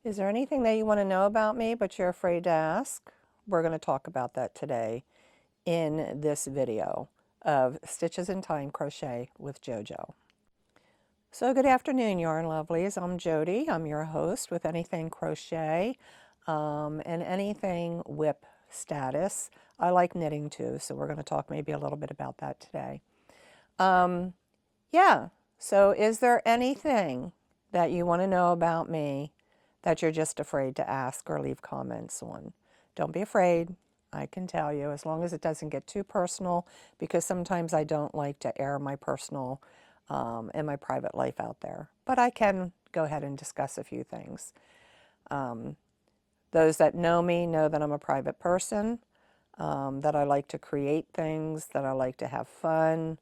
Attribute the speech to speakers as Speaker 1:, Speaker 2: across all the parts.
Speaker 1: Is there anything that you want to know about me but you're afraid to ask? We're going to talk about that today in this video of Stitches in Time Crochet with JoJo. So good afternoon, Yarn Lovelies. I'm Jody. I'm your host with Anything Crochet and Anything Whip status. I like knitting too, so we're going to talk maybe a little bit about that today. Yeah, so is there anything that you want to know about me that you're just afraid to ask or leave comments on? Don't be afraid. I can tell you, as long as it doesn't get too personal, because sometimes I don't like to air my personal and my private life out there. But I can go ahead and discuss a few things. Those that know me know that I'm a private person, that I like to create things, that I like to have fun.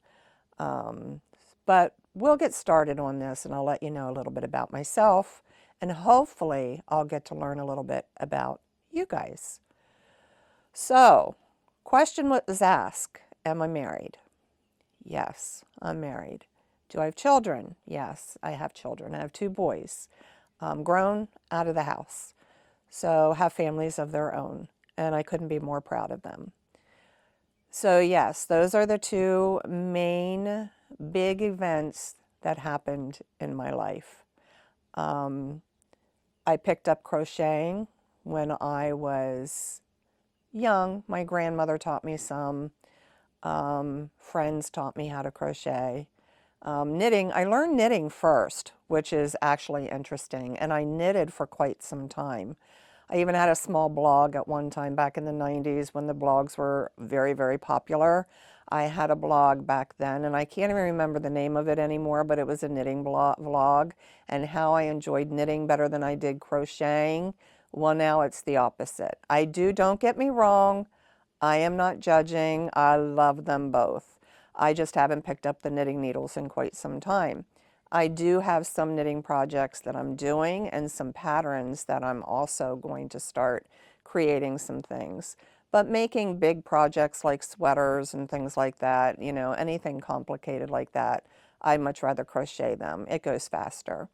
Speaker 1: But we'll get started on this and I'll let you know a little bit about myself, and hopefully I'll get to learn a little bit about you guys. So, question was asked, am I married? Yes, I'm married. Do I have children? Yes, I have children. I have 2 boys, grown, out of the house, so have families of their own, and I couldn't be more proud of them. So yes, those are the 2 main big events that happened in my life. I picked up crocheting when I was young. My grandmother taught me some. Friends taught me how to crochet. Knitting, I learned knitting first, which is actually interesting, and I knitted for quite some time. I even had a small blog at one time back in the 90s when the blogs were very, very popular. I had a blog back then, and I can't even remember the name of it anymore, but it was a knitting vlog, and how I enjoyed knitting better than I did crocheting. Well, now it's the opposite. Don't get me wrong, I am not judging. I love them both. I just haven't picked up the knitting needles in quite some time. I do have some knitting projects that I'm doing and some patterns that I'm also going to start creating some things. But making big projects like sweaters and things like that, you know, anything complicated like that, I much rather crochet them. It goes faster.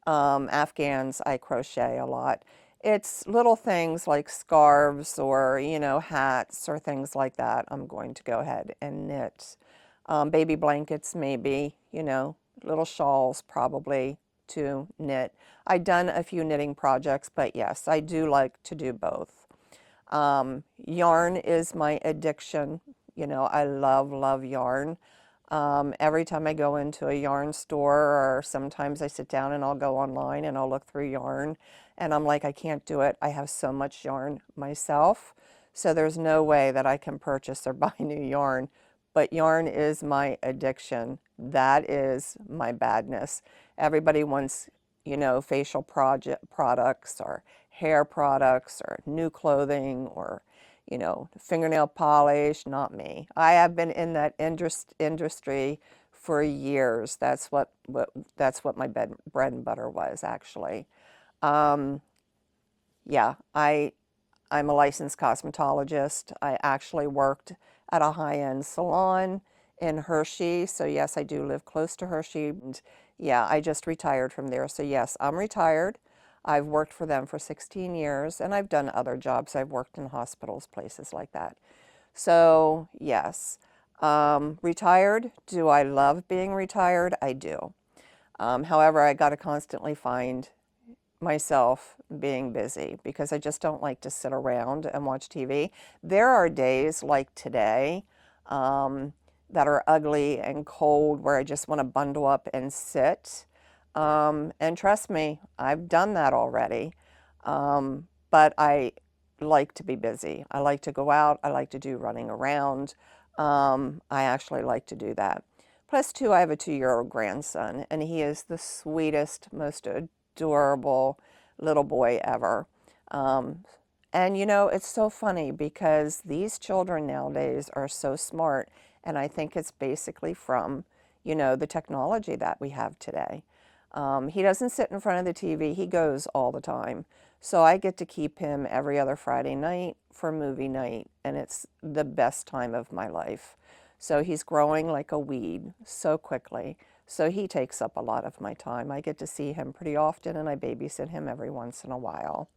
Speaker 1: Afghans, I crochet a lot. It's little things like scarves or, you know, hats or things like that. I'm going to go ahead and knit. Baby blankets, maybe, you know, little shawls probably to knit. I've done a few knitting projects, but yes, I do like to do both. Yarn is my addiction. You know, I love, love yarn. Every time I go into a yarn store, or sometimes I sit down and I'll go online and I'll look through yarn, and I'm like, I can't do it. I have so much yarn myself, so there's no way that I can purchase or buy new yarn. But yarn is my addiction. That is my badness. Everybody wants, you know, facial products or hair products or new clothing or, you know, fingernail polish. Not me. I have been in that industry for years. That's what my bread and butter was, actually. Yeah, I'm a licensed cosmetologist. I actually worked at a high-end salon in Hershey. So yes, I do live close to Hershey. And yeah, I just retired from there. So yes, I'm retired. I've worked for them for 16 years, and I've done other jobs. I've worked in hospitals, places like that. So yes, retired. Do I love being retired? I do. However, I got to constantly find myself being busy because I just don't like to sit around and watch TV. There are days like today that are ugly and cold where I just want to bundle up and sit. And trust me, I've done that already. But I like to be busy. I like to go out. I like to do running around. I actually like to do that. Plus, too, I have a 2-year-old grandson, and he is the sweetest, most adorable little boy ever. And you know, it's so funny because these children nowadays are so smart, and I think it's basically from, you know, the technology that we have today. He doesn't sit in front of the TV, he goes all the time. So I get to keep him every other Friday night for movie night, and it's the best time of my life. So he's growing like a weed so quickly. So he takes up a lot of my time. I get to see him pretty often, and I babysit him every once in a while.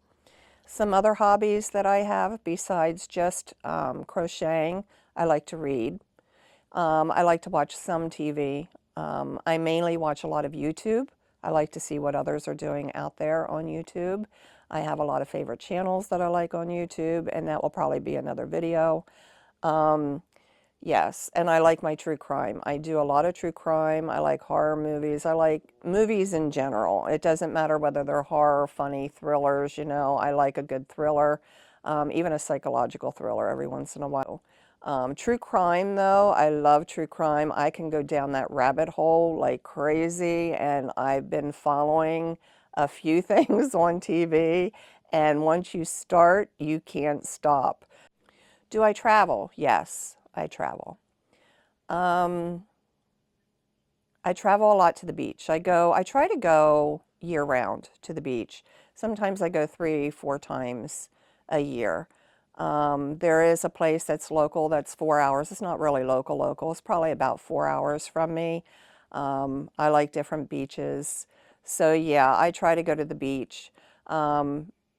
Speaker 1: Some other hobbies that I have besides just crocheting, I like to read. I like to watch some TV. I mainly watch a lot of YouTube. I like to see what others are doing out there on YouTube. I have a lot of favorite channels that I like on YouTube, and that will probably be another video. Yes, and I like my true crime. I do a lot of true crime. I like horror movies. I like movies in general. It doesn't matter whether they're horror, funny, thrillers, you know. I like a good thriller, even a psychological thriller every once in a while. True crime, though, I love true crime. I can go down that rabbit hole like crazy, and I've been following a few things on TV, and once you start, you can't stop. Do I travel? Yes, I travel. I travel a lot to the beach. I try to go year round to the beach. Sometimes I go 3, 4 times a year. There is a place that's local that's 4 hours. It's not really local. It's probably about 4 hours from me. I like different beaches. So yeah, I try to go to the beach.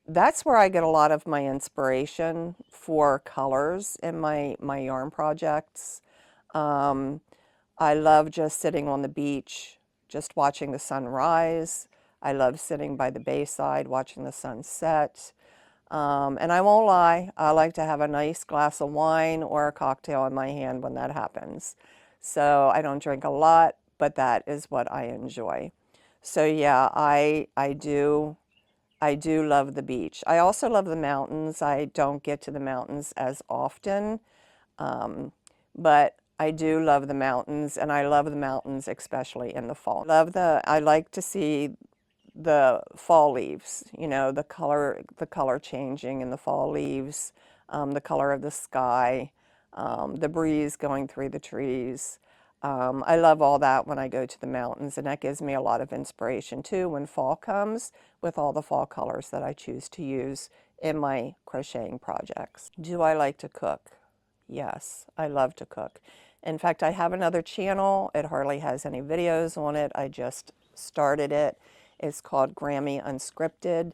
Speaker 1: That's where I get a lot of my inspiration for colors in my yarn projects. I love just sitting on the beach, just watching the sun rise. I love sitting by the bayside, watching the sun set. And I won't lie, I like to have a nice glass of wine or a cocktail in my hand when that happens. So I don't drink a lot, but that is what I enjoy. So yeah, I do love the beach. I also love the mountains. I don't get to the mountains as often, but I do love the mountains, and I love the mountains especially in the fall. I like to see the fall leaves, you know, the color changing in the fall leaves, the color of the sky, the breeze going through the trees. I love all that when I go to the mountains, and that gives me a lot of inspiration too when fall comes with all the fall colors that I choose to use in my crocheting projects. Do I like to cook? Yes, I love to cook. In fact, I have another channel. It hardly has any videos on it. I just started it. It's called Grammy Unscripted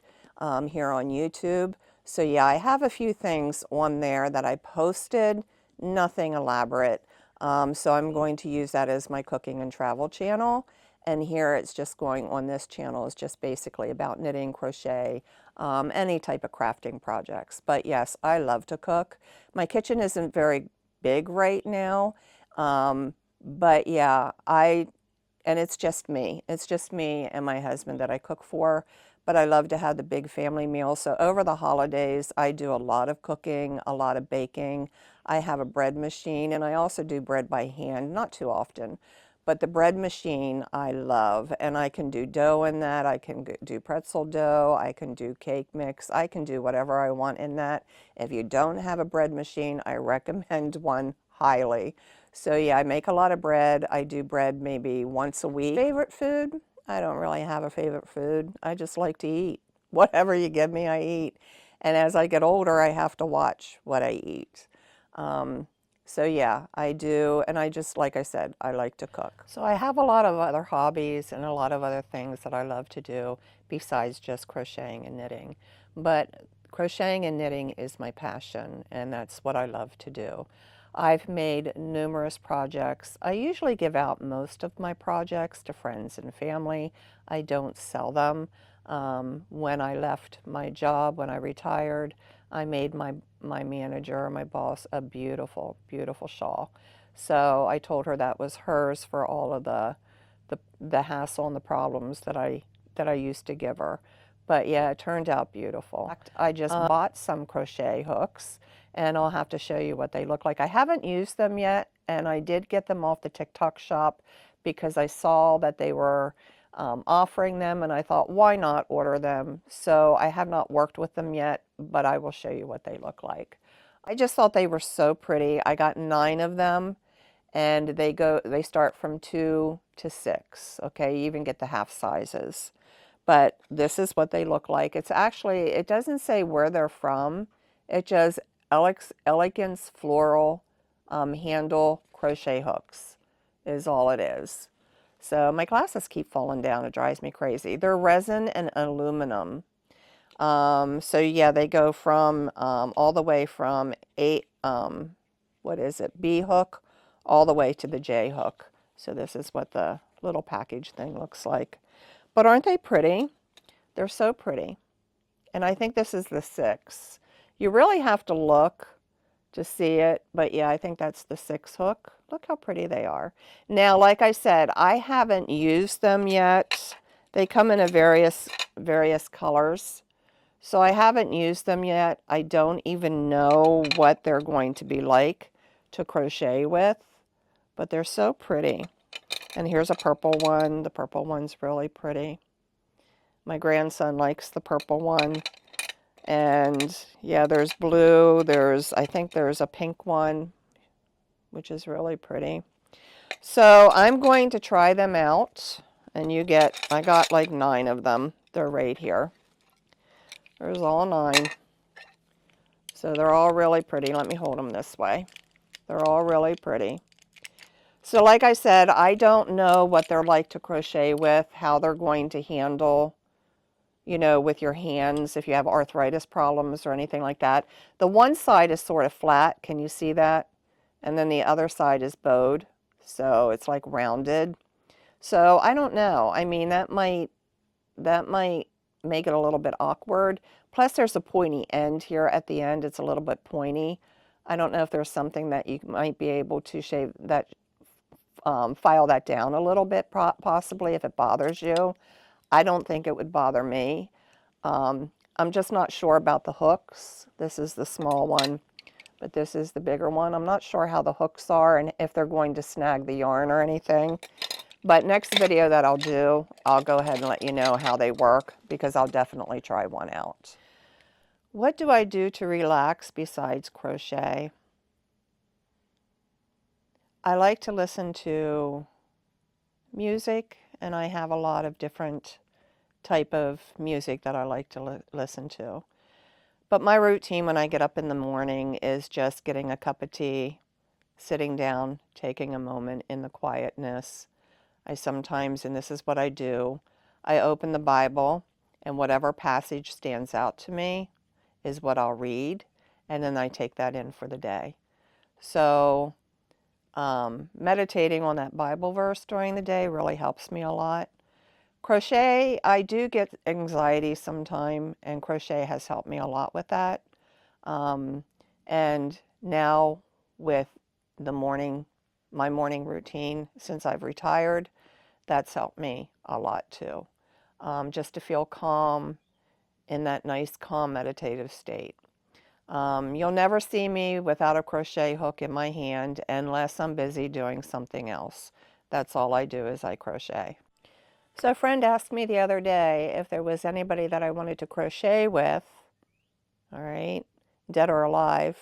Speaker 1: here on YouTube. So yeah, I have a few things on there that I posted, nothing elaborate. So I'm going to use that as my cooking and travel channel. And here it's just going on this channel is just basically about knitting, crochet, any type of crafting projects. But yes, I love to cook. My kitchen isn't very big right now. But yeah, and it's just me. It's just me and my husband that I cook for. But I love to have the big family meal. So over the holidays, I do a lot of cooking, a lot of baking. I have a bread machine, and I also do bread by hand, not too often. But the bread machine I love, and I can do dough in that. I can do pretzel dough. I can do cake mix. I can do whatever I want in that. If you don't have a bread machine, I recommend one highly. So yeah, I make a lot of bread. I do bread maybe once a week. Favorite food? I don't really have a favorite food. I just like to eat. Whatever you give me, I eat. And as I get older, I have to watch what I eat. So yeah, I do, and I just, like I said, I like to cook. So I have a lot of other hobbies and a lot of other things that I love to do besides just crocheting and knitting. But crocheting and knitting is my passion, and that's what I love to do. I've made numerous projects. I usually give out most of my projects to friends and family. I don't sell them. When I left my job, when I retired, I made my manager, my boss, a beautiful, beautiful shawl. So I told her that was hers for all of the hassle and the problems that I used to give her. But yeah, it turned out beautiful. I just bought some crochet hooks, and I'll have to show you what they look like. I haven't used them yet, and I did get them off the TikTok shop because I saw that they were offering them, and I thought, why not order them? So I have not worked with them yet, but I will show you what they look like. I just thought they were so pretty. I got 9 of them, and they start from 2 to 6. Okay, you even get the half sizes. But this is what they look like. It's actually, it doesn't say where they're from. It just Elegance Floral Handle Crochet Hooks is all it is. So my glasses keep falling down. It drives me crazy. They're resin and aluminum. So yeah, they go from all the way from what is it, B hook, all the way to the J hook. So this is what the little package thing looks like. But aren't they pretty? They're so pretty. And I think this is the 6. You really have to look to see it, but yeah, I think that's the 6 hook. Look how pretty they are. Now, like I said, I haven't used them yet. They come in a various colors. So I haven't used them yet. I don't even know what they're going to be like to crochet with, but they're so pretty. And here's a purple one. The purple one's really pretty. My grandson likes the purple one. And yeah, there's blue. I think there's a pink one, which is really pretty. So I'm going to try them out. And I got like 9 of them. They're right here. There's all 9. So they're all really pretty. Let me hold them this way. They're all really pretty. So like I said, I don't know what they're like to crochet with, how they're going to handle, you know, with your hands, if you have arthritis problems or anything like that. The one side is sort of flat. Can you see that? And then the other side is bowed. So it's like rounded. So I don't know. I mean, that might make it a little bit awkward. Plus there's a pointy end here at the end. It's a little bit pointy. I don't know if there's something that you might be able to shave that, file that down a little bit possibly if it bothers you. I don't think it would bother me. I'm just not sure about the hooks. This is the small one, but this is the bigger one. I'm not sure how the hooks are and if they're going to snag the yarn or anything. But next video that I'll do, I'll go ahead and let you know how they work because I'll definitely try one out. What do I do to relax besides crochet? I like to listen to music, and I have a lot of different type of music that I like to listen to. But my routine when I get up in the morning is just getting a cup of tea, sitting down, taking a moment in the quietness. I sometimes, and this is what I do, I open the Bible, and whatever passage stands out to me is what I'll read, and then I take that in for the day. So meditating on that Bible verse during the day really helps me a lot. Crochet, I do get anxiety sometime, and crochet has helped me a lot with that. And now with my morning routine, since I've retired, that's helped me a lot too. Just to feel calm in that nice, calm, meditative state. You'll never see me without a crochet hook in my hand unless I'm busy doing something else. That's all I do is I crochet. So a friend asked me the other day if there was anybody that I wanted to crochet with, all right, dead or alive,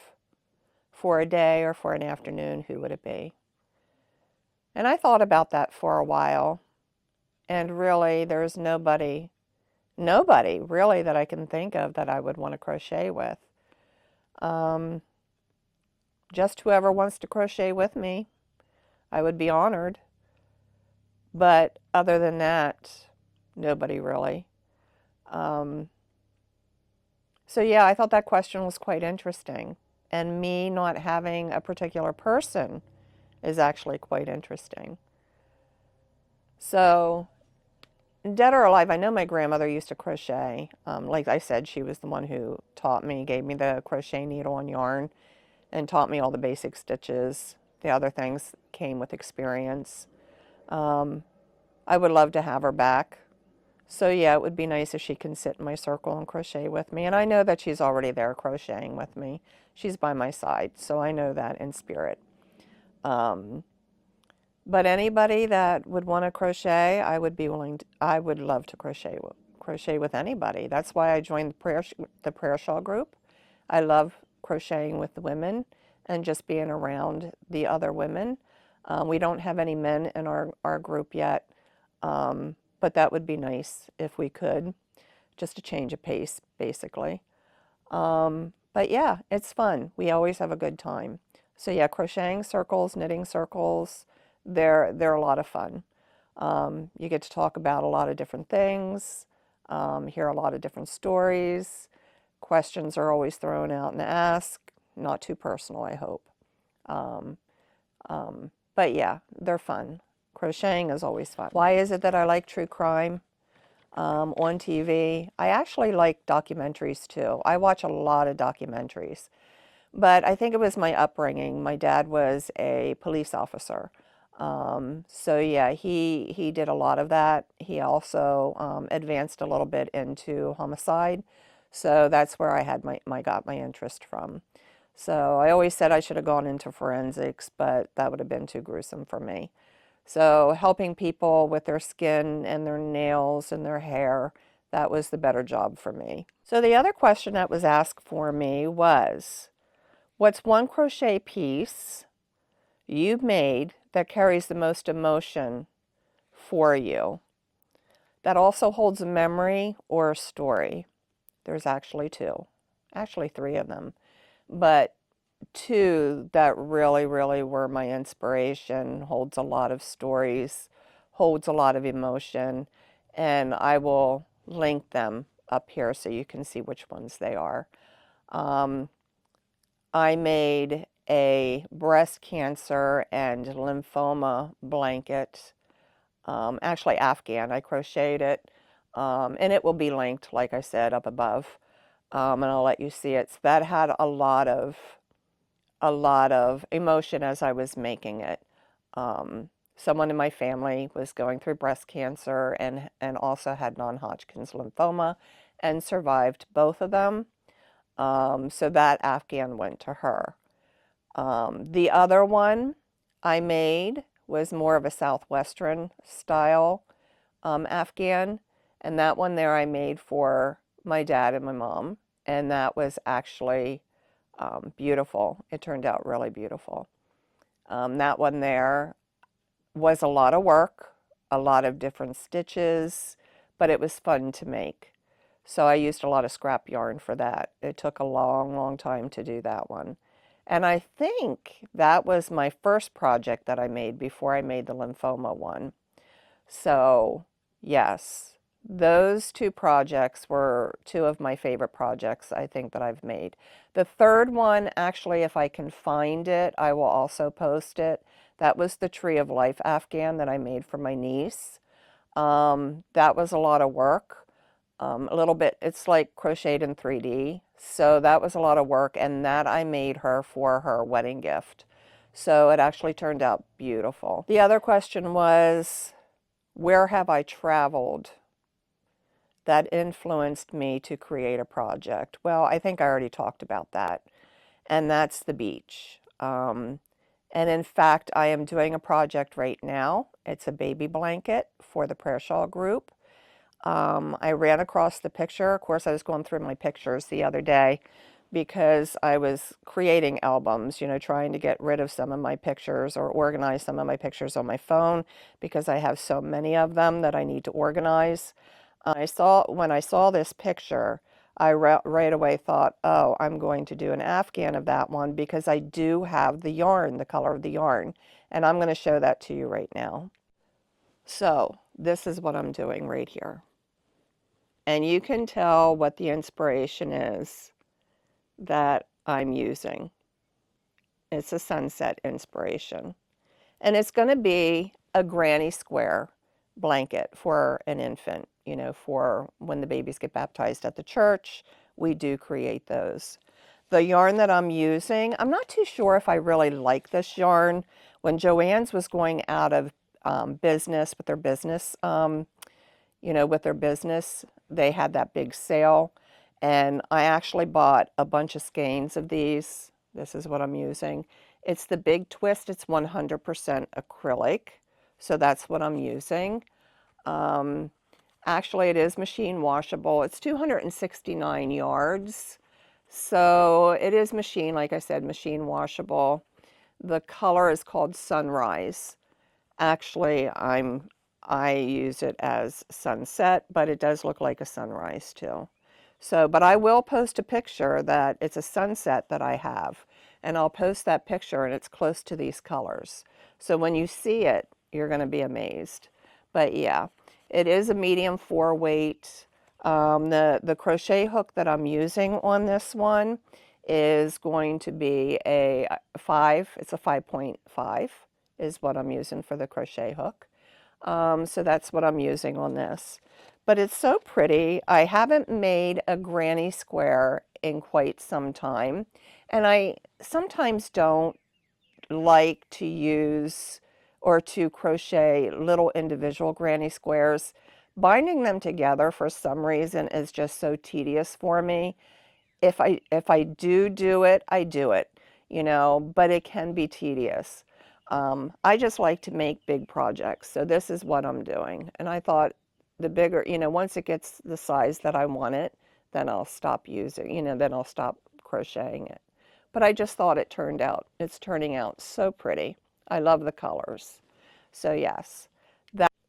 Speaker 1: for a day or for an afternoon, who would it be? And I thought about that for a while, and really there's nobody really that I can think of that I would want to crochet with. Just whoever wants to crochet with me, I would be honored. But other than that, nobody really. So yeah, I thought that question was quite interesting. And me not having a particular person is actually quite interesting. So, dead or alive, I know my grandmother used to crochet. Like I said, she was the one who taught me, gave me the crochet needle and yarn, and taught me all the basic stitches. The other things came with experience. I would love to have her back. So yeah, it would be nice if she can sit in my circle and crochet with me. And I know that she's already there crocheting with me. She's by my side, so I know that in spirit. But anybody that would want to crochet, I would love to crochet with anybody. That's why I joined the prayer shawl group. I love crocheting with the women and just being around the other women. We don't have any men in our group yet, but that would be nice if we could, just to change a pace, basically. But yeah, it's fun. We always have a good time. So yeah, crocheting circles, knitting circles, they're a lot of fun. You get to talk about a lot of different things, hear a lot of different stories. Questions are always thrown out and asked. Not too personal, I hope. Um, but yeah, they're fun. Crocheting is always fun. Why is it that I like true crime on TV? I actually like documentaries too. I watch a lot of documentaries. But I think it was my upbringing. My dad was a police officer. So yeah, he did a lot of that. He also advanced a little bit into homicide. So that's where I had got my interest from. So I always said I should have gone into forensics, but that would have been too gruesome for me. So helping people with their skin and their nails and their hair, that was the better job for me. So the other question that was asked for me was, what's one crochet piece you've made that carries the most emotion for you, that also holds a memory or a story? There's actually three of them, but two that really, really were my inspiration, holds a lot of stories, holds a lot of emotion, and I will link them up here so you can see which ones they are. I made a breast cancer and lymphoma blanket, actually Afghan. I crocheted it, and it will be linked, like I said, up above, and I'll let you see it. So that had a lot of emotion as I was making it. Someone in my family was going through breast cancer and also had non-Hodgkin's lymphoma and survived both of them. So that Afghan went to her. The other one I made was more of a Southwestern style Afghan, and that one there I made for my dad and my mom, and that was actually beautiful. It turned out really beautiful. That one there was a lot of work, a lot of different stitches, but it was fun to make. So I used a lot of scrap yarn for that. It took a long, long time to do that one. And I think that was my first project that I made before I made the lymphoma one. So yes, those two projects were two of my favorite projects I think that I've made. The third one, actually, if I can find it, I will also post it. That was the Tree of Life Afghan that I made for my niece. That was a lot of work. A little bit, it's like crocheted in 3D. So that was a lot of work, and that I made her for her wedding gift. So it actually turned out beautiful. The other question was, where have I traveled that influenced me to create a project? Well, I think I already talked about that, and that's the beach. And in fact, I am doing a project right now. It's a baby blanket for the prayer shawl group. I ran across the picture. Of course, I was going through my pictures the other day because I was creating albums, you know, trying to get rid of some of my pictures or organize some of my pictures on my phone because I have so many of them that I need to organize. When I saw this picture, I right away thought, oh, I'm going to do an Afghan of that one because I do have the yarn, the color of the yarn, and I'm going to show that to you right now. So this is what I'm doing right here. And you can tell what the inspiration is that I'm using. It's a sunset inspiration. And it's going to be a granny square blanket for an infant, you know, for when the babies get baptized at the church. We do create those. The yarn that I'm using, I'm not too sure if I really like this yarn. When Joann's was going out of business with their business, they had that big sale, and I actually bought a bunch of skeins of these. This is what I'm using. It's the Big Twist. It's 100% acrylic, so that's what I'm using. Actually, it is machine washable. It's 269 yards, so it is machine, like I said, machine washable. The color is called Sunrise. Actually, I use it as sunset, but it does look like a sunrise too. So, but I will post a picture that it's a sunset that I have, and I'll post that picture and it's close to these colors. So when you see it, you're going to be amazed. But yeah, it is a medium 4 weight. The crochet hook that I'm using on this one is going to be a 5. It's a 5.5 is what I'm using for the crochet hook. So that's what I'm using on this. But it's so pretty. I haven't made a granny square in quite some time. And I sometimes don't like to use or to crochet little individual granny squares. Binding them together for some reason is just so tedious for me. If I do it, I do it, but it can be tedious. I just like to make big projects, so this is what I'm doing. And I thought the bigger, once it gets the size that I want it, then I'll stop using, then I'll stop crocheting it. But I just thought it's turning out so pretty. I love the colors. So yes,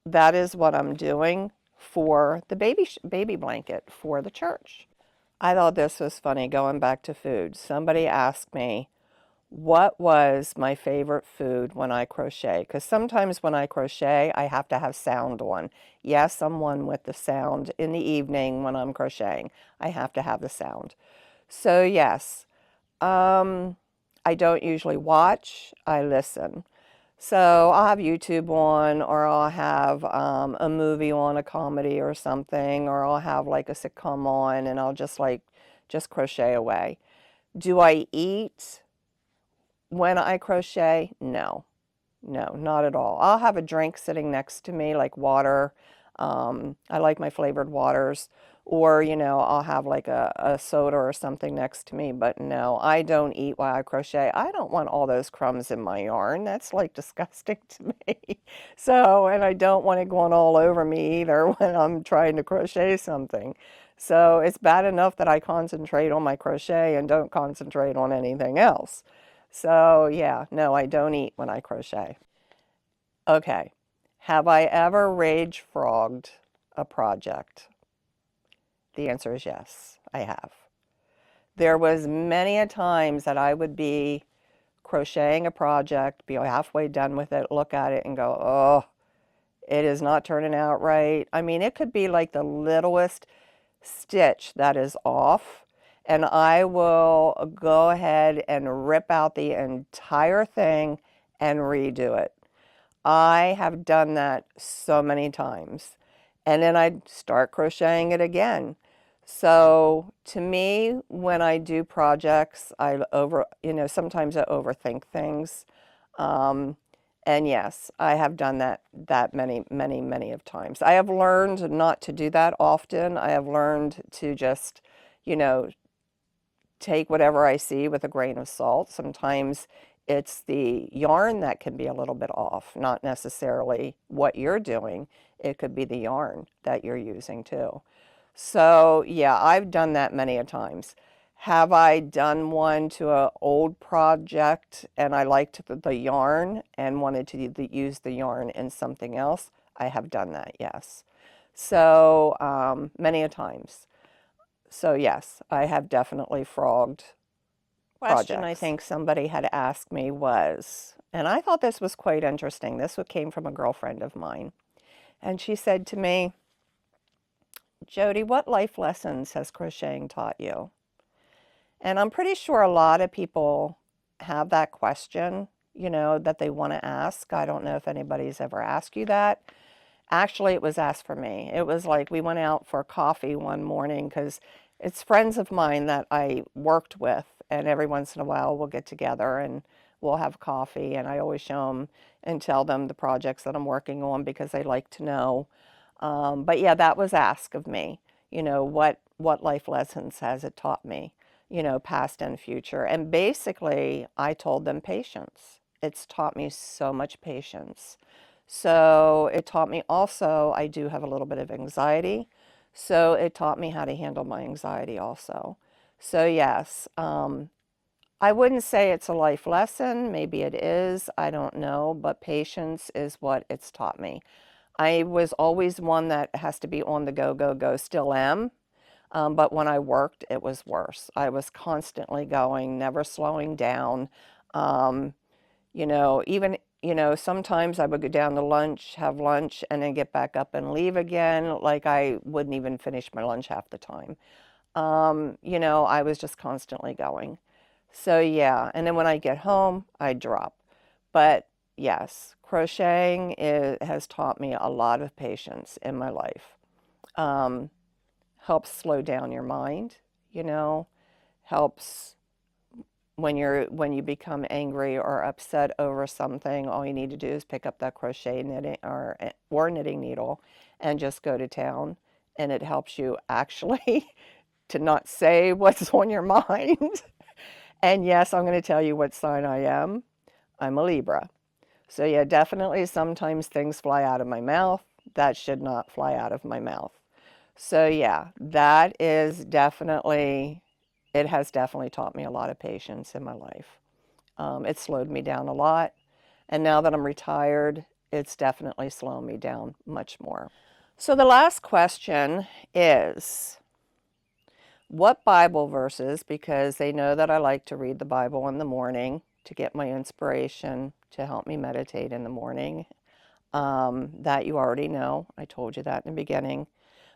Speaker 1: that is what I'm doing for the baby blanket for the church. I thought this was funny going back to food. Somebody asked me what was my favorite food when I crochet, because sometimes when I crochet I have to have sound on. Yes, I'm one with the sound in the evening when I'm crocheting. I have to have the sound. So yes, I don't usually watch, I listen. So I'll have YouTube on, or I'll have a movie on, a comedy or something, or I'll have like a sitcom on, and I'll just crochet away. Do I eat when I crochet? No, not at all. I'll have a drink sitting next to me, like water. I like my flavored waters. Or, I'll have like a soda or something next to me. But no, I don't eat while I crochet. I don't want all those crumbs in my yarn. That's like disgusting to me. So, and I don't want it going all over me either when I'm trying to crochet something. So it's bad enough that I concentrate on my crochet and don't concentrate on anything else. So yeah, no, I don't eat when I crochet. Okay, have I ever rage frogged a project? The answer is yes, I have. There was many a times that I would be crocheting a project, be halfway done with it, look at it and go, oh, it is not turning out right. I mean, it could be like the littlest stitch that is off, and I will go ahead and rip out the entire thing and redo it. I have done that so many times. And then I'd start crocheting it again. So to me, when I do projects, sometimes I overthink things. Um, and yes, I have done that many of times. I have learned not to do that often. I have learned to just, you know, take whatever I see with a grain of salt. Sometimes it's the yarn that can be a little bit off, not necessarily what you're doing. It could be the yarn that you're using too. So yeah, I've done that many a times. Have I done one to an old project and I liked the yarn and wanted to use the yarn in something else? I have done that, yes. So many a times. So yes, I have definitely frogged projects. I think somebody had asked me was, and I thought this was quite interesting. This came from a girlfriend of mine. And she said to me, Jody, what life lessons has crocheting taught you? And I'm pretty sure a lot of people have that question, that they want to ask. I don't know if anybody's ever asked you that. Actually, it was asked for me. It was like we went out for coffee one morning because it's friends of mine that I worked with, and every once in a while we'll get together and we'll have coffee, and I always show them and tell them the projects that I'm working on because they like to know. But yeah, that was asked of me, what life lessons has it taught me, past and future. And basically, I told them patience. It's taught me so much patience. So it taught me also, I do have a little bit of anxiety. So it taught me how to handle my anxiety also. So yes, I wouldn't say it's a life lesson. Maybe it is. I don't know. But patience is what it's taught me. I was always one that has to be on the go, go, go. Still am. But when I worked, it was worse. I was constantly going, never slowing down. Even, you know, sometimes I would go down to lunch, have lunch, and then get back up and leave again. Like I wouldn't even finish my lunch half the time. You know, I was just constantly going. So yeah, and then when I get home, I drop. But yes, has taught me a lot of patience in my life. Um, Helps slow down your mind, you know, helps when you become angry or upset over something, all you need to do is pick up that crochet knitting or knitting needle and just go to town, and it helps you actually to not say what's on your mind. And yes, I'm going to tell you what sign I am. I'm a Libra. So yeah, definitely sometimes things fly out of my mouth that should not fly out of my mouth. So yeah, that is definitely, it has definitely taught me a lot of patience in my life. It slowed me down a lot. And now that I'm retired, it's definitely slowing me down much more. So the last question is, what Bible verses, because they know that I like to read the Bible in the morning to get my inspiration to help me meditate in the morning, that you already know. I told you that in the beginning.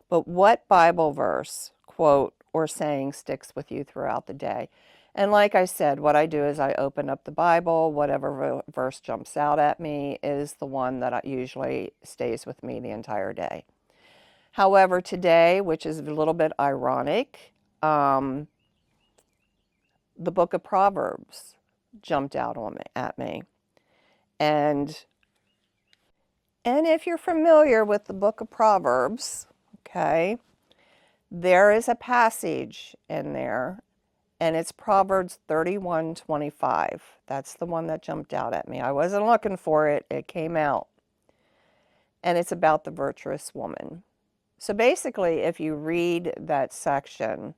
Speaker 1: But what Bible verse, quote, or saying sticks with you throughout the day? And like I said, what I do is I open up the Bible, whatever verse jumps out at me is the one that usually stays with me the entire day. However, today, which is a little bit ironic, the book of Proverbs jumped out at me. And if you're familiar with the book of Proverbs, okay, there is a passage in there, and it's Proverbs 31:25. That's the one that jumped out at me. I wasn't looking for it. It came out. And it's about the virtuous woman. So basically, if you read that section,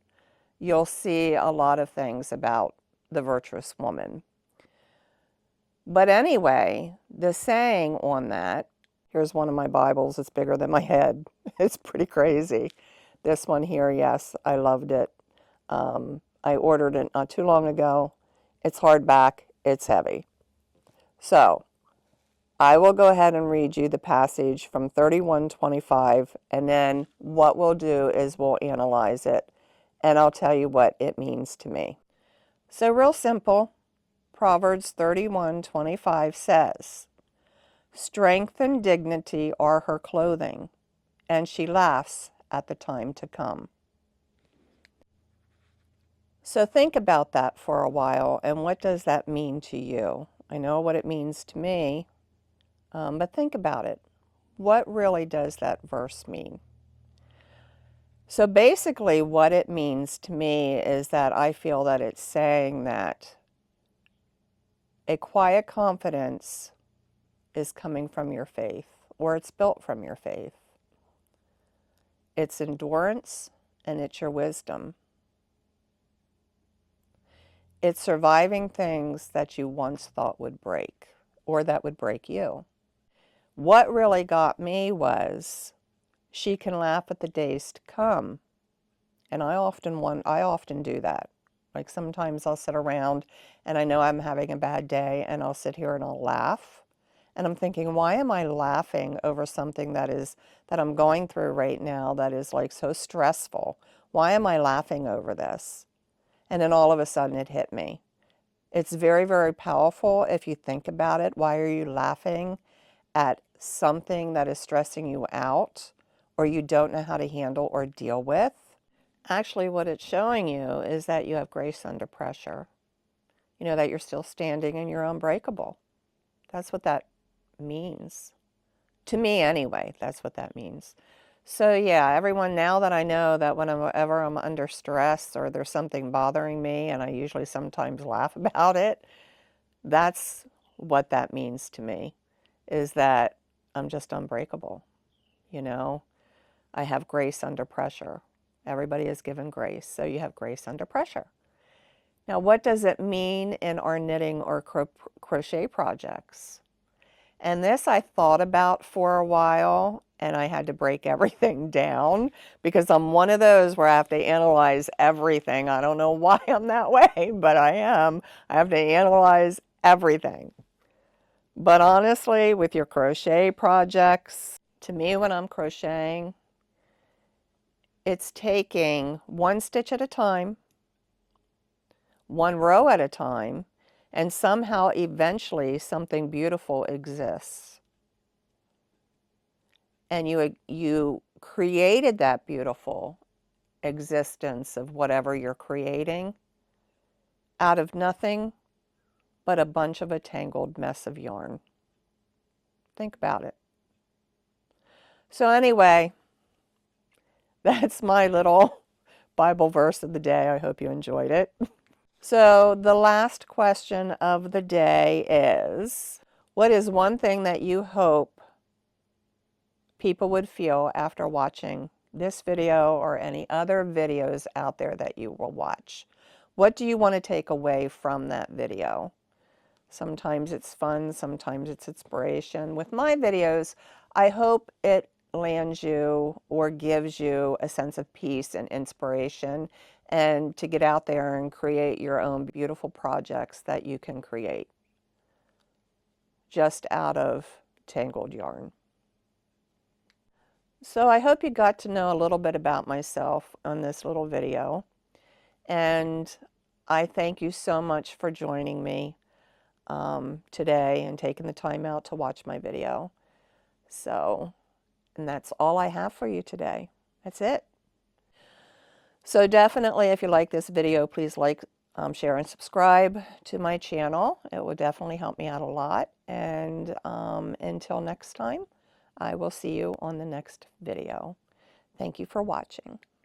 Speaker 1: you'll see a lot of things about the virtuous woman. But anyway, the saying on that, here's one of my Bibles. It's bigger than my head. It's pretty crazy. This one here, yes, I loved it. I ordered it not too long ago. It's hardback. It's heavy. So I will go ahead and read you the passage from 31:25, and then what we'll do is we'll analyze it, and I'll tell you what it means to me. So real simple, Proverbs 31:25 says, "Strength and dignity are her clothing, and she laughs at the time to come." So think about that for a while, and what does that mean to you? I know what it means to me, but think about it. What really does that verse mean? So basically what it means to me is that I feel that it's saying that a quiet confidence is coming from your faith, or it's built from your faith. It's endurance and it's your wisdom. It's surviving things that you once thought would break, or that would break you. What really got me was, she can laugh at the days to come. And I often do that. Like sometimes I'll sit around and I know I'm having a bad day and I'll sit here and I'll laugh. And I'm thinking, why am I laughing over something that I'm going through right now that is like so stressful? Why am I laughing over this? And then all of a sudden it hit me. It's very, very powerful if you think about it. Why are you laughing at something that is stressing you out or you don't know how to handle or deal with? Actually, what it's showing you is that you have grace under pressure. You know, that you're still standing and you're unbreakable. That's what that means. To me, anyway, that's what that means. So yeah, everyone, now that I know that whenever I'm under stress or there's something bothering me, and I usually sometimes laugh about it, that's what that means to me, is that I'm just unbreakable. You know, I have grace under pressure. Everybody is given grace, so you have grace under pressure. Now, what does it mean in our knitting or crochet projects? And this I thought about for a while, and I had to break everything down because I'm one of those where I have to analyze everything. I don't know why I'm that way, but I am. I have to analyze everything. But honestly, with your crochet projects, to me when I'm crocheting, it's taking one stitch at a time, one row at a time, and somehow eventually something beautiful exists. And you created that beautiful existence of whatever you're creating out of nothing but a bunch of a tangled mess of yarn. Think about it. So anyway, that's my little Bible verse of the day. I hope you enjoyed it. So the last question of the day is, what is one thing that you hope people would feel after watching this video or any other videos out there that you will watch? What do you want to take away from that video? Sometimes it's fun, sometimes it's inspiration. With my videos, I hope it lands you or gives you a sense of peace and inspiration, and to get out there and create your own beautiful projects that you can create just out of tangled yarn. So I hope you got to know a little bit about myself on this little video, and I thank you so much for joining me today and taking the time out to watch my video. So, and that's all I have for you today. That's it. So definitely, if you like this video, please like, share, and subscribe to my channel. It will definitely help me out a lot. And until next time, I will see you on the next video. Thank you for watching.